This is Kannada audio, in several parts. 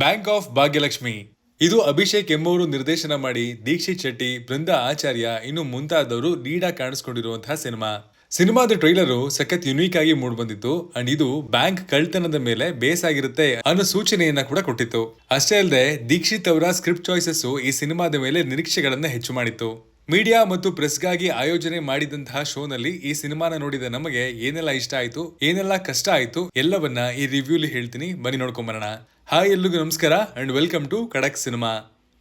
Bank of Bhagyalakshmi. ಇದು ಅಭಿಷೇಕ್ ಎಂಬುವರು ನಿರ್ದೇಶನ ಮಾಡಿ ದೀಕ್ಷಿತ್ ಶೆಟ್ಟಿ, ಬೃಂದಾ ಆಚಾರ್ಯ ಇನ್ನು ಮುಂತಾದವರು ಲೀಡಾಗಿ ಕಾಣಿಸ್ಕೊಂಡಿರುವಂತಹ ಸಿನಿಮಾದ ಟ್ರೈಲರು ಸಖತ್ ಯುನೀಕ್ ಆಗಿ ಮೂಡ್ಬಂದಿತ್ತು ಅಂಡ್ ಇದು ಬ್ಯಾಂಕ್ ಕಳ್ತನದ ಮೇಲೆ ಬೇಸ್ ಆಗಿರುತ್ತೆ ಅನ್ನೋ ಸೂಚನೆಯನ್ನ ಕೂಡ ಕೊಟ್ಟಿತ್ತು. ಅಷ್ಟೇ ಅಲ್ಲದೆ ದೀಕ್ಷಿತ್ ಅವರ ಸ್ಕ್ರಿಪ್ಟ್ ಚಾಯ್ಸಸ್ ಈ ಸಿನಿಮಾದ ಮೇಲೆ ನಿರೀಕ್ಷೆಗಳನ್ನ ಹೆಚ್ಚು ಮಾಡಿತ್ತು. ಮೀಡಿಯಾ ಮತ್ತು ಪ್ರೆಸ್ಗಾಗಿ ಆಯೋಜನೆ ಮಾಡಿದಂತಹ ಶೋನಲ್ಲಿ ಈ ಸಿನಿಮಾನ ನೋಡಿದ ನಮಗೆ ಏನೆಲ್ಲ ಇಷ್ಟ ಆಯ್ತು, ಏನೆಲ್ಲ ಕಷ್ಟ ಆಯ್ತು ಎಲ್ಲವನ್ನ ಈ ರಿವ್ಯೂಲಿ ಹೇಳ್ತೀನಿ, ಬನ್ನಿ ನೋಡ್ಕೊಂಬರೋಣ. ಹಾಯ್, ಎಲ್ರಿಗೂ ನಮಸ್ಕಾರ ಅಂಡ್ ವೆಲ್ಕಮ್ ಟು ಖಡಕ್ ಸಿನಿಮಾ.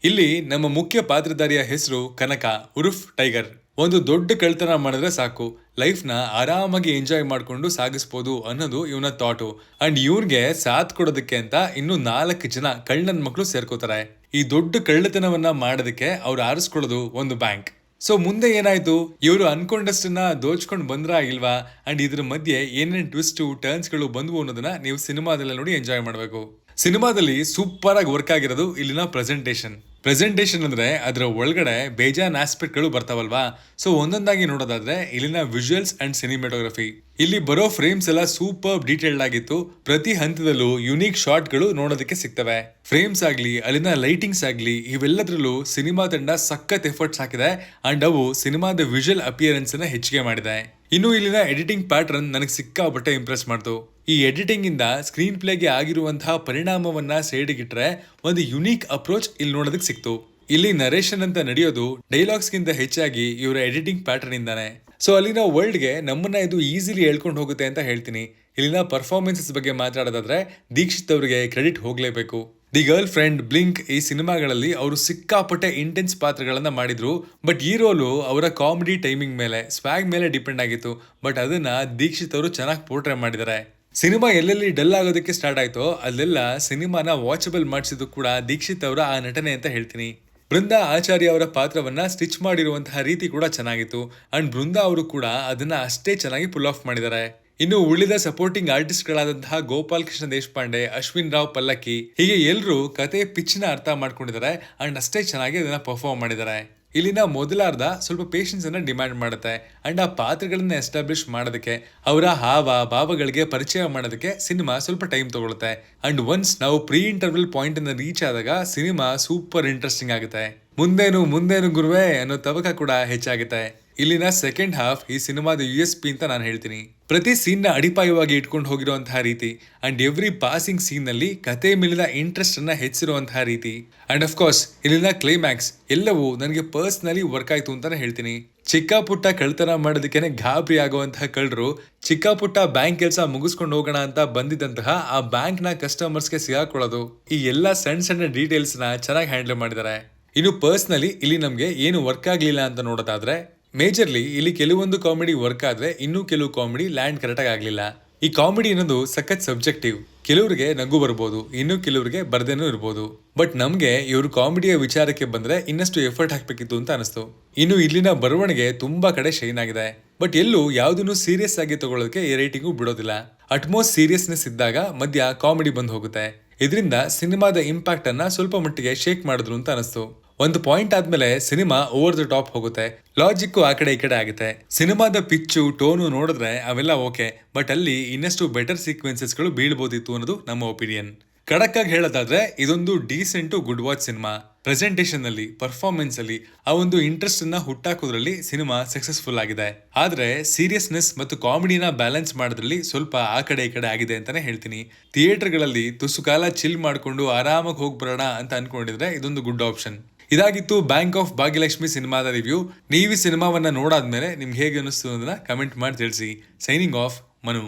ಇಲ್ಲಿ ನಮ್ಮ ಮುಖ್ಯ ಪಾತ್ರಧಾರಿಯ ಹೆಸರು ಕನಕ ಉರ್ಫ್ ಟೈಗರ್. ಒಂದು ದೊಡ್ಡ ಕಳ್ತನ ಮಾಡಿದ್ರೆ ಸಾಕು, ಲೈಫ್ ನ ಆರಾಮಾಗಿ ಎಂಜಾಯ್ ಮಾಡ್ಕೊಂಡು ಸಾಗಿಸ್ಬೋದು ಅನ್ನೋದು ಇವನ ಥಾಟು. ಅಂಡ್ ಇವ್ರಿಗೆ ಸಾಥ್ ಕೊಡೋದಕ್ಕೆ ಅಂತ ಇನ್ನು 4 ಜನ ಕಳ್ಳನ್ ಮಕ್ಕಳು ಸೇರ್ಕೋತಾರೆ. ಈ ದೊಡ್ಡ ಕಳ್ಳತನವನ್ನ ಮಾಡೋದಕ್ಕೆ ಅವ್ರು ಆರಿಸ್ಕೊಳ್ಳೋದು ಒಂದು ಬ್ಯಾಂಕ್. ಸೊ ಮುಂದೆ ಏನಾಯ್ತು, ಇವರು ಅನ್ಕೊಂಡಷ್ಟನ್ನ ದೋಚ್ಕೊಂಡು ಬಂದ್ರಾ ಇಲ್ವಾ ಅಂಡ್ ಇದ್ರ ಮಧ್ಯೆ ಏನೇನ್ ಟ್ವಿಸ್ಟ್ ಟರ್ನ್ಸ್ ಗಳು ಬಂದ್ವು ಅನ್ನೋದನ್ನ ನೀವು ಸಿನಿಮಾದಲ್ಲಿ ನೋಡಿ ಎಂಜಾಯ್ ಮಾಡಬೇಕು. ಸಿನಿಮಾದಲ್ಲಿ ಸೂಪರ್ ಆಗಿ ವರ್ಕ್ ಆಗಿರೋದು ಇಲ್ಲಿನ ಪ್ರೆಸೆಂಟೇಷನ್ ಅಂದ್ರೆ ಅದರ ಒಳಗಡೆ ಬೇಜಾನ್ ಆಸ್ಪೆಕ್ಟ್ ಗಳು ಬರ್ತಾವಲ್ವಾ. ಸೊ ಒಂದೊಂದಾಗಿ ನೋಡೋದಾದ್ರೆ ಇಲ್ಲಿನ ವಿಜುವಲ್ಸ್ ಅಂಡ್ ಸಿನಿಮಾಟೋಗ್ರಫಿ, ಇಲ್ಲಿ ಬರೋ ಫ್ರೇಮ್ಸ್ ಎಲ್ಲ ಸೂಪರ್ ಡೀಟೇಲ್ಡ್ ಆಗಿತ್ತು. ಪ್ರತಿ ಹಂತದಲ್ಲೂ ಯುನೀಕ್ ಶಾಟ್ ಗಳು ನೋಡೋದಕ್ಕೆ ಸಿಗ್ತವೆ. ಫ್ರೇಮ್ಸ್ ಆಗ್ಲಿ, ಅಲ್ಲಿನ ಲೈಟಿಂಗ್ಸ್ ಆಗ್ಲಿ, ಇವೆಲ್ಲದ್ರಲ್ಲೂ ಸಿನಿಮಾ ತಂಡ ಸಖತ್ ಎಫರ್ಟ್ಸ್ ಹಾಕಿದೆ ಅಂಡ್ ಅವು ಸಿನಿಮಾದ ವಿಜುವಲ್ ಅಪಿಯರೆನ್ಸ್ ಅನ್ನ ಹೆಚ್ಚಿಗೆ ಮಾಡಿದೆ. ಇನ್ನು ಇಲ್ಲಿನ ಎಡಿಟಿಂಗ್ ಪ್ಯಾಟರ್ನ್ ನನಗೆ ಸಿಕ್ಕಾಪಟ್ಟೆ ಇಂಪ್ರೆಸ್ ಮಾಡ್ತು. ಈ ಎಡಿಟಿಂಗ್ ಇಂದ ಸ್ಕ್ರೀನ್ ಪ್ಲೇಗೆ ಆಗಿರುವಂತಹ ಪರಿಣಾಮವನ್ನ ಸೈಡ್ಗಿಟ್ರೆ ಒಂದು ಯುನೀಕ್ ಅಪ್ರೋಚ್ ಇಲ್ಲಿ ನೋಡೋದಕ್ಕೆ ಸಿಕ್ತು. ಇಲ್ಲಿ ನರೇಶನ್ ಅಂತ ನಡೆಯೋದು ಡೈಲಾಗ್ಸ್ ಗಿಂತ ಹೆಚ್ಚಾಗಿ ಇವರ ಎಡಿಟಿಂಗ್ ಪ್ಯಾಟರ್ನ್ ಇಂದಾನೆ. ಸೊ ಅಲ್ಲಿನ ವರ್ಲ್ಡ್ ಗೆ ನಮ್ಮನ್ನ ಇದು ಈಸಿಲಿ ಹೇಳ್ಕೊಂಡು ಹೋಗುತ್ತೆ ಅಂತ ಹೇಳ್ತೀನಿ. ಇಲ್ಲಿನ ಪರ್ಫಾರ್ಮೆನ್ಸಸ್ ಬಗ್ಗೆ ಮಾತಾಡೋದಾದ್ರೆ ದೀಕ್ಷಿತ್ ಅವರಿಗೆ ಕ್ರೆಡಿಟ್ ಹೋಗ್ಲೇಬೇಕು. ದಿ ಗರ್ಲ್ ಫ್ರೆಂಡ್, ಬ್ಲಿಂಕ್ ಈ ಸಿನಿಮಾಗಳಲ್ಲಿ ಅವರು ಸಿಕ್ಕಾಪಟ್ಟೆ ಇಂಟೆನ್ಸ್ ಪಾತ್ರಗಳನ್ನ ಮಾಡಿದ್ರು. ಬಟ್ ಈ ರೋಲು ಅವರ ಕಾಮಿಡಿ ಟೈಮಿಂಗ್ ಮೇಲೆ, ಸ್ವ್ಯಾಗ್ ಮೇಲೆ ಡಿಪೆಂಡ್ ಆಗಿತ್ತು. ಬಟ್ ಅದನ್ನ ದೀಕ್ಷಿತ್ ಅವರು ಚೆನ್ನಾಗಿ ಪೋರ್ಟ್ರೇ ಮಾಡಿದ್ದಾರೆ. ಸಿನಿಮಾ ಎಲ್ಲೆಲ್ಲಿ ಡಲ್ ಆಗೋದಕ್ಕೆ ಸ್ಟಾರ್ಟ್ ಆಯ್ತೋ ಅಲ್ಲೆಲ್ಲ ಸಿನಿಮಾನ ವಾಚಬಲ್ ಮಾಡಿಸಿದ್ದು ಕೂಡ ದೀಕ್ಷಿತ್ ಅವರ ಆ ನಟನೆ ಅಂತ ಹೇಳ್ತೀನಿ. ಬೃಂದಾ ಆಚಾರ್ಯ ಅವರ ಪಾತ್ರವನ್ನ ಸ್ಟಿಚ್ ಮಾಡಿರುವಂತಹ ರೀತಿ ಕೂಡ ಚೆನ್ನಾಗಿತ್ತು ಅಂಡ್ ಬೃಂದಾ ಅವರು ಕೂಡ ಅದನ್ನ ಅಷ್ಟೇ ಚೆನ್ನಾಗಿ ಪುಲ್ ಆಫ್ ಮಾಡಿದ್ದಾರೆ. ಇನ್ನು ಉಳಿದ ಸಪೋರ್ಟಿಂಗ್ ಆರ್ಟಿಸ್ಟ್ ಗಳಾದಂತಹ ಗೋಪಾಲ್ ಕೃಷ್ಣ ದೇಶಪಾಂಡೆ, ಅಶ್ವಿನ್ ರಾವ್ ಪಲ್ಲಕ್ಕಿ ಹೀಗೆ ಎಲ್ಲರೂ ಕತೆ ಪಿಚ್ ನ ಅರ್ಥ ಮಾಡ್ಕೊಂಡಿದ್ದಾರೆ ಅಂಡ್ ಅಷ್ಟೇ ಚೆನ್ನಾಗಿ ಅದನ್ನ ಪರ್ಫಾರ್ಮ್ ಮಾಡಿದ್ದಾರೆ. ಇಲ್ಲಿನ ಮೊದಲಾರ್ಧ ಸ್ವಲ್ಪ ಪೇಷನ್ಸ್ ಅನ್ನ ಡಿಮ್ಯಾಂಡ್ ಮಾಡುತ್ತೆ ಅಂಡ್ ಆ ಪಾತ್ರಗಳನ್ನ ಎಸ್ಟಾಬ್ಲಿಷ್ ಮಾಡೋದಕ್ಕೆ, ಅವರ ಹಾವ ಭಾವಗಳಿಗೆ ಪರಿಚಯ ಮಾಡೋದಕ್ಕೆ ಸಿನಿಮಾ ಸ್ವಲ್ಪ ಟೈಮ್ ತಗೊಳುತ್ತೆ. ಅಂಡ್ ಒನ್ಸ್ ನಾವು ಪ್ರೀ ಇಂಟರ್ವಲ್ ಪಾಯಿಂಟ್ ಅನ್ನ ರೀಚ್ ಆದಾಗ ಸಿನಿಮಾ ಸೂಪರ್ ಇಂಟ್ರೆಸ್ಟಿಂಗ್ ಆಗುತ್ತೆ. ಮುಂದೇನು ಗುರುವೆ ಅನ್ನೋ ತವಕ ಕೂಡ ಹೆಚ್ಚಾಗುತ್ತೆ. ಇಲ್ಲಿನ ಸೆಕೆಂಡ್ ಹಾಫ್ ಈ ಸಿನಿಮಾದ USP ಅಂತ ನಾನು ಹೇಳ್ತೀನಿ. ಪ್ರತಿ ಸೀನ್ ನ ಅಡಿಪಾಯವಾಗಿ ಇಟ್ಕೊಂಡು ಹೋಗಿರುವಂತಹ ರೀತಿ ಅಂಡ್ ಎವ್ರಿ ಪಾಸಿಂಗ್ ಸೀನ್ ನಲ್ಲಿ ಕತೆ ಮೇಲಿನ ಇಂಟ್ರೆಸ್ಟ್ ಅನ್ನ ಹೆಚ್ಚಿರುವಂತಹ ರೀತಿ ಅಂಡ್ ಅಫ್ ಕೋರ್ಸ್ ಇಲ್ಲಿನ ಕ್ಲೈಮ್ಯಾಕ್ಸ್ ಎಲ್ಲವೂ ನನಗೆ ಪರ್ಸನಲಿ ವರ್ಕ್ ಆಯ್ತು ಅಂತಾನೆ ಹೇಳ್ತೀನಿ. ಚಿಕ್ಕ ಪುಟ್ಟ ಕಳ್ತನ ಮಾಡೋದಕ್ಕೇನೆ ಗಾಬರಿ ಆಗುವಂತಹ ಕಳ್ಳರು ಚಿಕ್ಕ ಪುಟ್ಟ ಬ್ಯಾಂಕ್ ಕೆಲಸ ಮುಗಿಸ್ಕೊಂಡು ಹೋಗೋಣ ಅಂತ ಬಂದಿದ್ದಂತಹ ಆ ಬ್ಯಾಂಕ್ ನ ಕಸ್ಟಮರ್ಸ್ಗೆ ಸಿಗಾಕೊಳ್ಳೋದು, ಈ ಎಲ್ಲಾ ಸಣ್ಣ ಡೀಟೇಲ್ಸ್ ನ ಚೆನ್ನಾಗಿ ಹ್ಯಾಂಡಲ್ ಮಾಡಿದ್ದಾರೆ. ಇನ್ನು ಪರ್ಸನಲಿ ಇಲ್ಲಿ ನಮ್ಗೆ ಏನು ವರ್ಕ್ ಆಗ್ಲಿಲ್ಲ ಅಂತ ನೋಡೋದಾದ್ರೆ, ಮೇಜರ್ಲಿ ಇಲ್ಲಿ ಕೆಲವೊಂದು ಕಾಮಿಡಿ ವರ್ಕ್ ಆದ್ರೆ ಇನ್ನು ಕೆಲವು ಕಾಮಿಡಿ ಲ್ಯಾಂಡ್ ಕರೆಕ್ಟಾಗಿ ಆಗ್ಲಿಲ್ಲ. ಈ ಕಾಮಿಡಿ ಅನ್ನೋದು ಸಖತ್ ಸಬ್ಜೆಕ್ಟಿವ್. ಕೆಲವರಿಗೆ ನಗು ಬರ್ಬೋದು, ಇನ್ನು ಕೆಲವರಿಗೆ ಬರ್ದೇನೂ ಇರ್ಬೋದು. ಬಟ್ ನಮ್ಗೆ ಇವರು ಕಾಮಿಡಿಯ ವಿಚಾರಕ್ಕೆ ಬಂದ್ರೆ ಇನ್ನಷ್ಟು ಎಫರ್ಟ್ ಹಾಕ್ಬೇಕಿತ್ತು ಅಂತ ಅನಿಸ್ತು. ಇನ್ನು ಇಲ್ಲಿನ ಬರವಣಿಗೆ ತುಂಬಾ ಕಡೆ ಶೈನ್ ಆಗಿದೆ. ಬಟ್ ಎಲ್ಲೂ ಯಾವುದನ್ನು ಸೀರಿಯಸ್ ಆಗಿ ತಗೊಳ್ಳೋದಕ್ಕೆ ಈ ರೇಟಿಂಗು ಬಿಡೋದಿಲ್ಲ. ಅಟ್ಮೋಸ್ಟ್ ಸೀರಿಯಸ್ನೆಸ್ ಇದ್ದಾಗ ಮಧ್ಯ ಕಾಮಿಡಿ ಬಂದು ಹೋಗುತ್ತೆ. ಇದರಿಂದ ಸಿನಿಮಾದ ಇಂಪ್ಯಾಕ್ಟ್ ಅನ್ನ ಸ್ವಲ್ಪ ಮಟ್ಟಿಗೆ ಶೇಕ್ ಮಾಡಿದ್ರು ಅಂತ ಅನಿಸ್ತು. ಒಂದು ಪಾಯಿಂಟ್ ಆದ್ಮೇಲೆ ಸಿನಿಮಾ ಓವರ್ ದ ಟಾಪ್ ಹೋಗುತ್ತೆ. ಲಾಜಿಕ್ ಆ ಕಡೆ ಈ ಕಡೆ ಆಗುತ್ತೆ. ಸಿನಿಮಾದ ಪಿಚ್ಚು ಟೋನು ನೋಡಿದ್ರೆ ಅವೆಲ್ಲ ಓಕೆ, ಬಟ್ ಅಲ್ಲಿ ಇನ್ನಷ್ಟು ಬೆಟರ್ ಸೀಕ್ವೆನ್ಸಸ್ ಗಳು ಬೀಳ್ಬೋದಿತ್ತು ಅನ್ನೋದು ನಮ್ಮ ಒಪಿನಿಯನ್. ಖಡಕ್ ಆಗಿ ಹೇಳೋದಾದ್ರೆ ಇದೊಂದು decent good watch cinema. Presentation ಅಲ್ಲಿ, ಪರ್ಫಾರ್ಮೆನ್ಸ್ ಅಲ್ಲಿ ಆ ಒಂದು ಇಂಟ್ರೆಸ್ಟ್ ಅನ್ನ ಹುಟ್ಟಾಕೋದ್ರಲ್ಲಿ ಸಿನಿಮಾ ಸಕ್ಸಸ್ಫುಲ್ ಆಗಿದೆ. ಆದ್ರೆ ಸೀರಿಯಸ್ನೆಸ್ ಮತ್ತು ಕಾಮಿಡಿನ ಬ್ಯಾಲೆನ್ಸ್ ಮಾಡೋದ್ರಲ್ಲಿ ಸ್ವಲ್ಪ ಆ ಕಡೆ ಈ ಕಡೆ ಆಗಿದೆ ಅಂತಾನೆ ಹೇಳ್ತೀನಿ. ಥಿಯೇಟರ್ ಗಳಲ್ಲಿ ತುಸು ಕಾಲ ಚಿಲ್ ಮಾಡ್ಕೊಂಡು ಆರಾಮಾಗಿ ಹೋಗಿ ಬರೋಣ ಅಂತ ಅನ್ಕೊಂಡಿದ್ರೆ ಇದೊಂದು ಗುಡ್ ಆಪ್ಷನ್. ಇದಾಗಿತ್ತು ಬ್ಯಾಂಕ್ ಆಫ್ ಭಾಗ್ಯಲಕ್ಷ್ಮಿ ಸಿನಿಮಾದ ರಿವ್ಯೂ. ನೀವು ಈ ಸಿನಿಮಾವನ್ನ ನೋಡಾದ್ಮೇಲೆ ನಿಮ್ಗೆ ಹೇಗೆ ಅನಿಸ್ತು ಅನ್ನೋದನ್ನ ಕಮೆಂಟ್ ಮಾಡಿ ತಿಳಿಸಿ. Signing off, Manu.